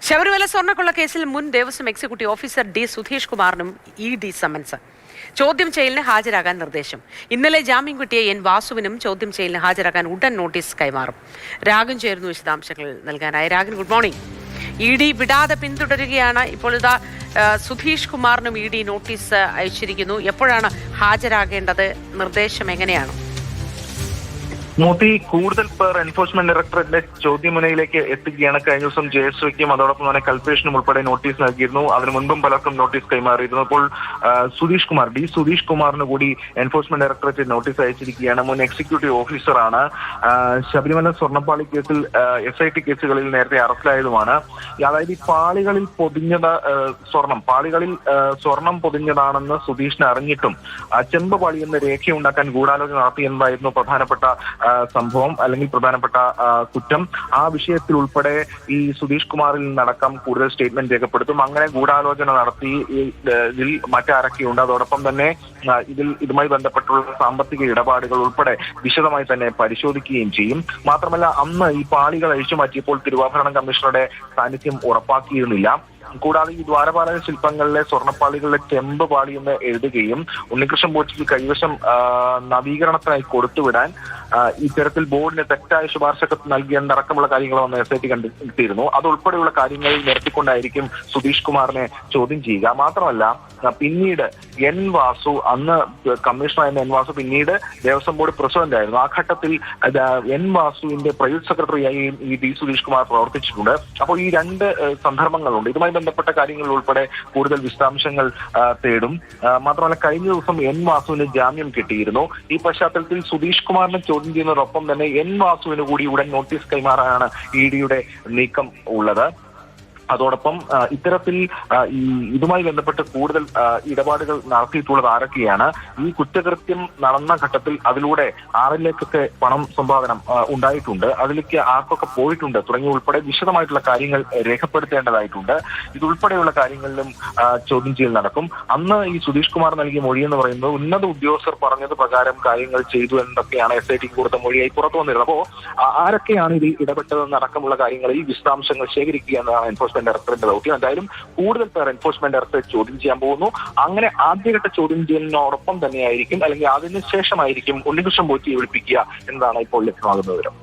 ശബരിമല സ്വർണ്ണക്കൊള്ള കേസിൽ മുൻ Devaswom executive officer D Sudheesh കുമാറിനും ഇഡി സമൻസ്. ചോദ്യം ചെയ്യലിന് ഹാജരാകാൻ നിർദ്ദേശം. ഇന്നലെ ജാമ്യം കിട്ടിയ എൻ വാസുവിനും ചോദ്യം ചെയ്യലിന് ഹാജരാകാൻ ഉടൻ നോട്ടീസ് കൈമാറും. രാഗൻ ചേർന്നു വിശദാംശങ്ങൾ നൽകാനായി. Ragan, good morning. ഇഡി വിടാതെ പിന്തുടരുകയാണ്. ഇപ്പോൾ ഇതാ സുധീഷ് കുമാറിനും ഇഡി നോട്ടീസ് അയച്ചിരിക്കുന്നു. എപ്പോഴാണ് ഹാജരാകേണ്ടത്? നിർദ്ദേശം എങ്ങനെയാണ്? മോദി കൂടുതൽ പേർ എൻഫോഴ്സ്മെന്റ് ഡയറക്ടറേറ്റിന്റെ ചോദ്യമുനയിലേക്ക് എത്തുകയാണ്. കഴിഞ്ഞ ദിവസം ജയശ്രീക്കും അതോടൊപ്പം തന്നെ കൽപേഷിനും ഉൾപ്പെടെ നോട്ടീസ് നൽകിയിരുന്നു. അതിനു മുൻപും പലർക്കും നോട്ടീസ് കൈമാറിയിരുന്നു. അപ്പോൾ ഡി സുധീഷ് കുമാറിന് കൂടി എൻഫോഴ്സ്മെന്റ് ഡയറക്ടറേറ്റ് നോട്ടീസ് അയച്ചിരിക്കുകയാണ്. മുൻ എക്സിക്യൂട്ടീവ് ഓഫീസറാണ്. ശബരിമല സ്വർണ്ണപ്പാളി കേസിൽ SIT കേസുകളിൽ നേരത്തെ അറസ്റ്റിലായതുമാണ്. അതായത് ഈ പാളികളിൽ സ്വർണം പൊതിഞ്ഞതാണെന്ന് സുധീഷിന് അറിഞ്ഞിട്ടും ചെമ്പ് പാളി എന്ന രേഖയുണ്ടാക്കാൻ ഗൂഢാലോചന നടത്തിയെന്നതായിരുന്നു പ്രധാനപ്പെട്ട സംഭവം അല്ലെങ്കിൽ പ്രധാനപ്പെട്ട കുറ്റം. ആ വിഷയത്തിൽ ഉൾപ്പെടെ ഈ സുധീഷ് കുമാറിൽ നിന്നടക്കം കൂടുതൽ സ്റ്റേറ്റ്മെന്റ് രേഖപ്പെടുത്തും. അങ്ങനെ ഗൂഢാലോചന നടത്തി ഇതിൽ മറ്റാരൊക്കെയുണ്ട്, അതോടൊപ്പം തന്നെ ഇതുമായി ബന്ധപ്പെട്ടുള്ള സാമ്പത്തിക ഇടപാടുകൾ ഉൾപ്പെടെ വിശദമായി തന്നെ പരിശോധിക്കുകയും ചെയ്യും. മാത്രമല്ല, അന്ന് ഈ പാളികൾ അഴിച്ചുമാറ്റിയപ്പോൾ തിരുവാഭരണം കമ്മീഷണറുടെ സാന്നിധ്യം ഉറപ്പാക്കിയിരുന്നില്ല. കൂടാതെ ഈ ദ്വാരപാലക ശില്പങ്ങളിലെ സ്വർണ്ണപ്പാളികളിലെ ചെമ്പ് പാളി എന്ന് എഴുതുകയും ഉണ്ണികൃഷ്ണൻ പോറ്റിക്ക് കൈവശം നവീകരണത്തിനായി കൊടുത്തുവിടാൻ ഇത്തരത്തിൽ ബോർഡിന് തെറ്റായ ശുപാർശ നൽകിയെന്നടക്കമുള്ള കാര്യങ്ങൾ വന്ന് SIT കണ്ടെത്തിയിരുന്നു. അതുൾപ്പെടെയുള്ള കാര്യങ്ങൾ നിരത്തിക്കൊണ്ടായിരിക്കും സുധീഷ് കുമാറിനെ ചോദ്യം ചെയ്യുക. മാത്രമല്ല, പിന്നീട് എൻ വാസു, അന്ന് കമ്മീഷണറായിരുന്ന എൻ വാസു പിന്നീട് ദേവസ്വം ബോർഡ് പ്രസിഡന്റ് ആയിരുന്നു. ആ ഘട്ടത്തിൽ എൻ വാസുവിന്റെ പ്രൈവറ്റ് സെക്രട്ടറിയായി ഈ ഡി സുധീഷ് കുമാർ പ്രവർത്തിച്ചിട്ടുണ്ട്. അപ്പോൾ ഈ രണ്ട് സന്ദർഭങ്ങളുണ്ട്. ഇതുമായി ബന്ധപ്പെട്ട കാര്യങ്ങൾ ഉൾപ്പെടെ കൂടുതൽ വിശദാംശങ്ങൾ തേടും. മാത്രമല്ല, കഴിഞ്ഞ ദിവസം എൻ വാസുവിന് ജാമ്യം കിട്ടിയിരുന്നു. ഈ പശ്ചാത്തലത്തിൽ സുധീഷ് കുമാറിനെ ചോദ്യം ചെയ്യുന്നതോടൊപ്പം തന്നെ എൻ വാസുവിന് കൂടി ഉടൻ നോട്ടീസ് കൈമാറാനാണ് ഇഡിയുടെ നീക്കം ഉള്ളത്. അതോടൊപ്പം ഇത്തരത്തിൽ ഇതുമായി ബന്ധപ്പെട്ട് കൂടുതൽ ഇടപാടുകൾ നടത്തിയിട്ടുള്ളത് ആരൊക്കെയാണ്, ഈ കുറ്റകൃത്യം നടന്ന ഘട്ടത്തിൽ അതിലൂടെ ആരിലേക്കൊക്കെ പണം സമ്പാദനം ഉണ്ടായിട്ടുണ്ട്, അതിലേക്ക് ആർക്കൊക്കെ പോയിട്ടുണ്ട് തുടങ്ങിയ ഉൾപ്പെടെ വിശദമായിട്ടുള്ള കാര്യങ്ങൾ രേഖപ്പെടുത്തേണ്ടതായിട്ടുണ്ട്. ഇതുൾപ്പെടെയുള്ള കാര്യങ്ങളിലും ചോദ്യം ചെയ്യൽ നടക്കും. അന്ന് ഈ സുധീഷ് കുമാർ നൽകിയ മൊഴി എന്ന് പറയുന്നത് ഉന്നത ഉദ്യോഗസ്ഥർ പറഞ്ഞത് പ്രകാരം കാര്യങ്ങൾ ചെയ്തു എന്നൊക്കെയാണ് SIT കൊടുത്ത മൊഴിയായി പുറത്തു വന്നിരുന്നത്. അപ്പോൾ ആരൊക്കെയാണ് ഇതിൽ ഇടപെട്ടതെന്ന് അടക്കമുള്ള കാര്യങ്ങൾ ഈ വിശദാംശങ്ങൾ ശേഖരിക്കുക എന്നതാണ് എൻഫോഴ്സ്മെന്റ് ഡയറക്ടറേറ്റ് ദൗത്യം. എന്തായാലും കൂടുതൽ പേർ എൻഫോഴ്സ്മെന്റ് ഡയറക്ടറേറ്റ് ചോദ്യം ചെയ്യാൻ പോകുന്നു. അങ്ങനെ ആദ്യഘട്ട ചോദ്യം ചെയ്യലിനോടൊപ്പം തന്നെയായിരിക്കും അല്ലെങ്കിൽ അതിനുശേഷമായിരിക്കും ഉണ്ണികൃഷ്ണൻ പോറ്റിയെ വിളിപ്പിക്കുക എന്നതാണ് ഇപ്പോൾ ലഭ്യമാകുന്ന വിവരം.